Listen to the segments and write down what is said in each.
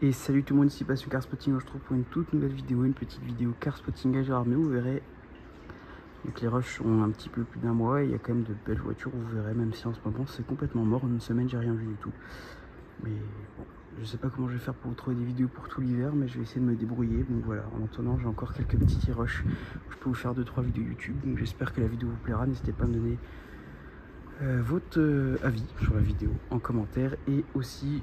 Et salut tout le monde, ici Passion Car Spotting. Je trouve pour une toute nouvelle vidéo, une petite vidéo Car Spotting à Gérardmer. Vous verrez, donc les rushs ont un petit peu plus d'un mois et il y a quand même de belles voitures. Vous verrez, même si en ce moment c'est complètement mort. En une semaine, j'ai rien vu du tout. Mais bon, je sais pas comment je vais faire pour vous trouver des vidéos pour tout l'hiver, mais je vais essayer de me débrouiller. Donc voilà, en attendant, j'ai encore quelques petits rushs. Je peux vous faire 2-3 vidéos YouTube. Donc j'espère que la vidéo vous plaira. N'hésitez pas à me donner votre avis sur la vidéo en commentaire, et aussi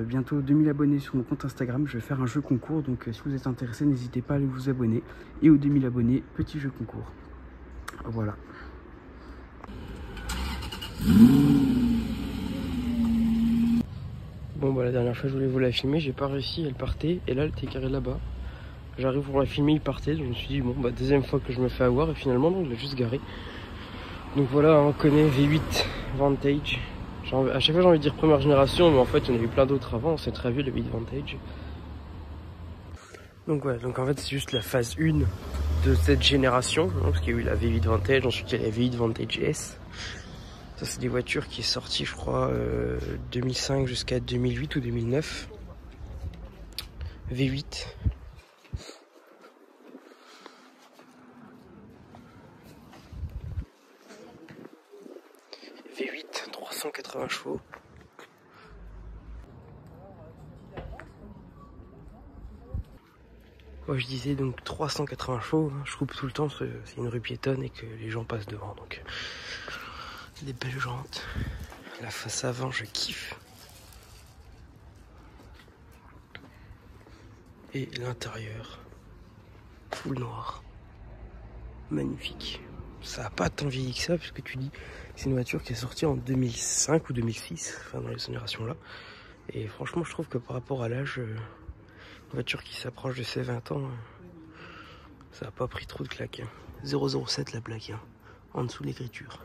bientôt 2000 abonnés sur mon compte Instagram. Je vais faire un jeu concours, donc si vous êtes intéressé, n'hésitez pas à aller vous abonner, et aux 2000 abonnés, petit jeu concours. Voilà. Bon bah la dernière fois je voulais vous la filmer, j'ai pas réussi, elle partait et là elle était carrée là-bas. J'arrive pour la filmer, il partait, donc je me suis dit bon bah deuxième fois que je me fais avoir, et finalement non, je l'ai juste garé. Donc voilà, on connaît V8 Vantage. À chaque fois j'ai envie de dire première génération, mais en fait il y en a eu plein d'autres avant, c'est très vieux le V8 Vantage. Donc ouais, donc en fait c'est juste la phase 1 de cette génération, hein, parce qu'il y a eu la V8 Vantage, ensuite il y a la V8 Vantage S. Ça c'est des voitures qui sont sorties je crois 2005 jusqu'à 2008 ou 2009. V8. V8, 380 chevaux. Moi je disais donc 380 chevaux, hein. Je coupe tout le temps parce que c'est une rue piétonne et que les gens passent devant, donc des belles jantes. La face avant je kiffe. Et l'intérieur, full noir. Magnifique. Ça n'a pas tant vieilli que ça, puisque tu dis c'est une voiture qui est sortie en 2005 ou 2006, enfin dans les générations là. Et franchement je trouve que par rapport à l'âge, une voiture qui s'approche de ses 20 ans, ça n'a pas pris trop de claques. 007 la plaque, hein, en dessous de l'écriture.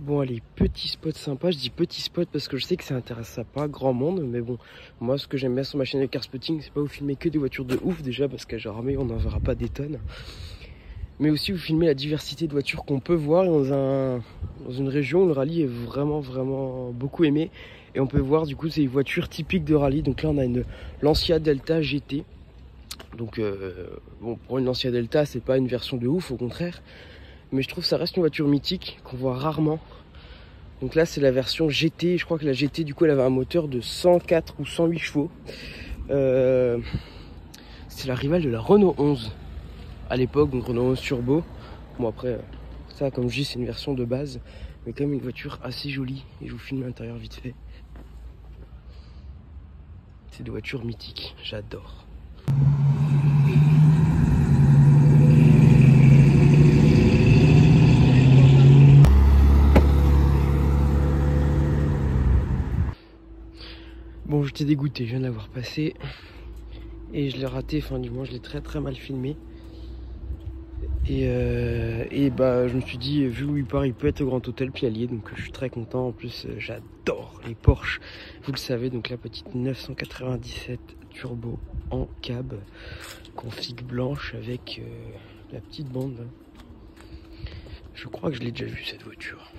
Bon allez, petit spot sympa, je dis petit spot parce que je sais que ça intéresse pas grand monde, mais bon, moi ce que j'aime bien sur ma chaîne de Car Spotting, c'est pas vous filmer que des voitures de ouf déjà, parce qu'à Gérardmer on n'en verra pas des tonnes, mais aussi vous filmer la diversité de voitures qu'on peut voir dans une région où le rallye est vraiment beaucoup aimé, et on peut voir du coup ces voitures typiques de rallye. Donc là on a une Lancia Delta GT, donc bon, pour une Lancia Delta c'est pas une version de ouf, au contraire, mais je trouve que ça reste une voiture mythique qu'on voit rarement. Donc là c'est la version GT, je crois que la GT du coup elle avait un moteur de 104 ou 108 chevaux. C'est la rivale de la Renault 11 à l'époque, donc Renault 11 Turbo. Bon après ça comme je dis c'est une version de base, mais quand même une voiture assez jolie, et je vous filme l'intérieur vite fait. C'est des voitures mythiques, j'adore. Bon, j'étais dégoûté, je viens de l'avoir passé et je l'ai raté, enfin du moins je l'ai très mal filmé. Et bah je me suis dit, vu où il part, il peut être au Grand Hôtel Pialier, donc je suis très content. En plus j'adore les Porsche, vous le savez. Donc la petite 997 turbo en cab, config blanche avec la petite bande. Je crois que je l'ai déjà vu cette voiture.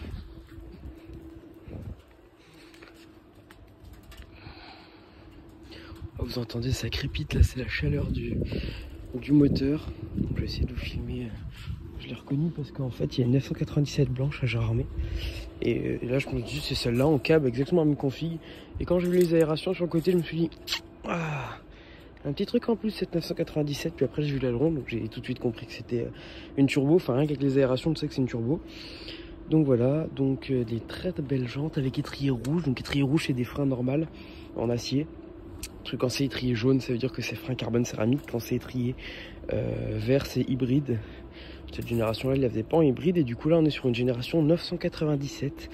Vous entendez, ça crépite là, c'est la chaleur du moteur. Donc je vais essayer de vous filmer. Je l'ai reconnu parce qu'en fait il y a une 997 blanche à Gérardmer, et là je me dis c'est celle-là en cab, exactement la même config. Et quand j'ai vu les aérations sur le côté, je me suis dit ah, un petit truc en plus cette 997. Puis après j'ai vu l'aileron, donc j'ai tout de suite compris que c'était une turbo. Enfin rien qu'avec les aérations, tu sais que c'est une turbo. Donc voilà, donc des très belles jantes avec étrier rouge. Donc étrier rouge c'est des freins normaux en acier. Quand c'est étrié jaune, ça veut dire que c'est frein carbone céramique. Quand c'est étrié vert, c'est hybride. Cette génération-là, elle ne faisait pas en hybride. Et du coup, là, on est sur une génération 997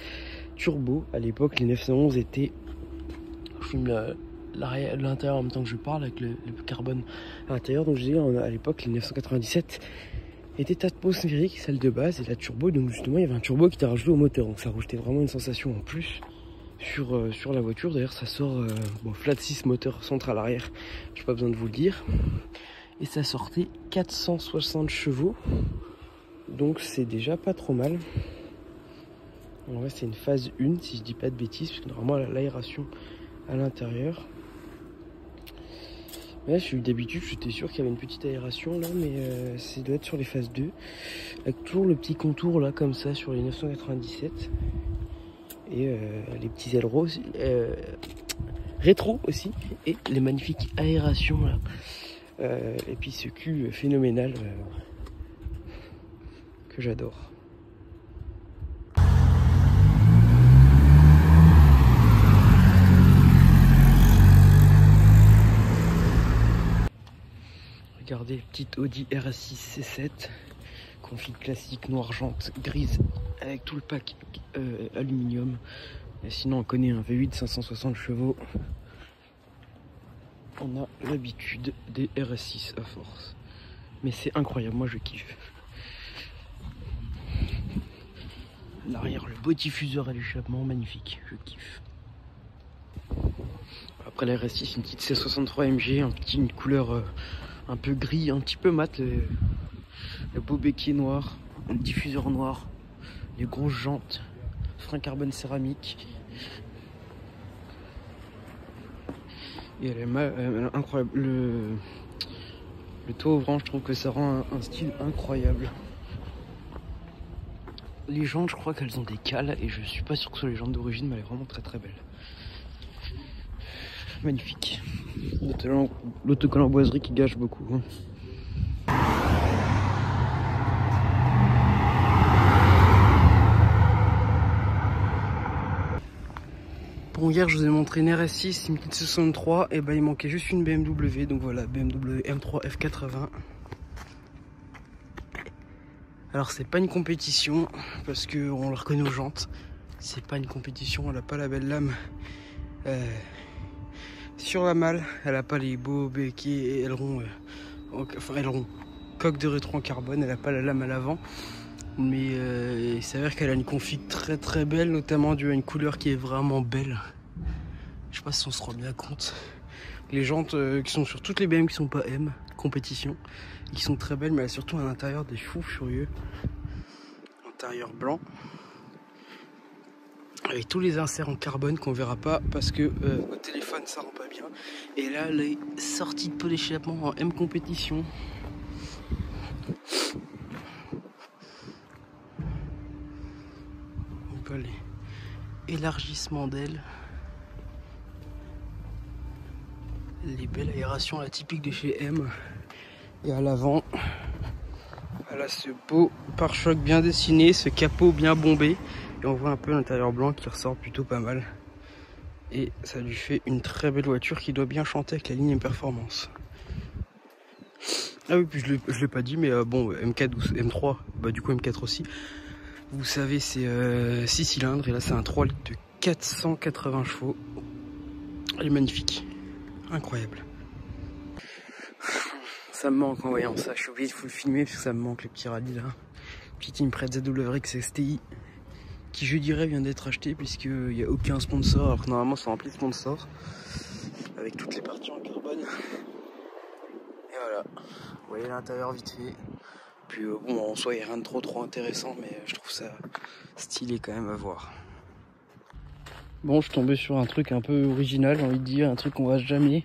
turbo. À l'époque, les 911 étaient... Je filme l'intérieur en même temps que je parle avec le carbone à l'intérieur. Donc je disais, à l'époque, les 997 étaient atmosphériques, celle de base, et la turbo. Donc justement, il y avait un turbo qui était rajouté au moteur. Donc ça rajoutait vraiment une sensation en plus sur la voiture. D'ailleurs, ça sort flat 6 moteur central arrière. Je n'ai pas besoin de vous le dire. Et ça sortait 460 chevaux. Donc c'est déjà pas trop mal. En vrai, c'est une phase 1, si je dis pas de bêtises, parce que normalement, l'aération à l'intérieur. Là, d'habitude, j'étais sûr qu'il y avait une petite aération là, mais ça doit être sur les phases 2. Avec toujours le petit contour là, comme ça, sur les 997. Et les petits ailerons aussi, rétro aussi. Et les magnifiques aérations là. Et puis ce cul phénoménal que j'adore. Regardez, petite Audi RS6 C7, config classique noir jante grise avec tout le pack aluminium. Et sinon on connaît un V8 560 chevaux. On a l'habitude des RS6 à force. Mais c'est incroyable, moi je kiffe. L'arrière, le beau diffuseur à l'échappement, magnifique, je kiffe. Après la RS6, une petite C63 MG, une couleur un peu gris, un petit peu mat, le beau béquier noir, le diffuseur noir, les grosses jantes, frein carbone céramique. Et elle est incroyable. Le toit ouvrant, je trouve que ça rend un style incroyable. Les jantes, je crois qu'elles ont des cales et je suis pas sûr que ce soit les jantes d'origine, mais elle est vraiment très très belle. Magnifique. L'autocollant boiserie qui gâche beaucoup. Bon, hier je vous ai montré une RS6, une petite 63, et ben il manquait juste une BMW, donc voilà, BMW M3 F80. Alors c'est pas une compétition, parce qu'on la reconnaît aux jantes, c'est pas une compétition, elle a pas la belle lame sur la malle, elle a pas les beaux béquets et ailerons, ailerons, coque de rétro en carbone, elle a pas la lame à l'avant. Mais il s'avère qu'elle a une config très très belle, notamment due à une couleur qui est vraiment belle. Je sais pas si on se rend bien compte. Les jantes qui sont sur toutes les BM qui sont pas M, compétition, et qui sont très belles, mais elle a surtout un intérieur des fous furieux. Intérieur blanc. Avec tous les inserts en carbone qu'on verra pas parce que au téléphone ça rend pas bien. Et là les sorties de pot d'échappement en M compétition. Les élargissements d'ailes, les belles aérations, la typique de chez M. Et à l'avant, elle a ce beau pare-choc bien dessiné, ce capot bien bombé, et on voit un peu l'intérieur blanc qui ressort plutôt pas mal. Et ça lui fait une très belle voiture qui doit bien chanter avec la ligne Performance. Ah oui, puis je l'ai pas dit, mais bon, M4 ou M3, bah du coup M4 aussi. Vous savez, c'est 6 cylindres et là c'est un 3 litres de 480 chevaux. Elle est magnifique, incroyable. Ça me manque en voyant ça, je suis obligé de vous le filmer parce que ça me manque les petits rallyes là. Petite Impreza WRX STI qui je dirais vient d'être acheté puisqu'il n'y a aucun sponsor alors que normalement c'est rempli de sponsors. Avec toutes les parties en carbone. Et voilà, vous voyez l'intérieur vite fait. Puis bon, en soi il n'y a rien de trop intéressant, mais je trouve ça stylé quand même à voir. Bon, je suis tombé sur un truc un peu original, j'ai envie de dire, un truc qu'on voit jamais.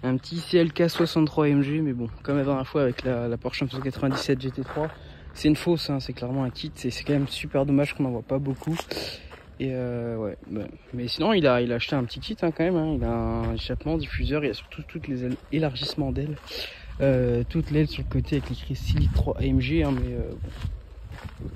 Un petit CLK 63 MG, mais bon, comme la dernière fois avec la Porsche 997 GT3, c'est une fausse, hein, c'est clairement un kit, c'est quand même super dommage qu'on n'en voit pas beaucoup. Et ouais, bah, mais sinon il a acheté un petit kit hein, quand même, hein. Il a un échappement, diffuseur, il y a surtout toutes les élargissements d'ailes. Toute l'aile sur le côté avec l'écrit 6 litres 3 AMG, hein, mais bon.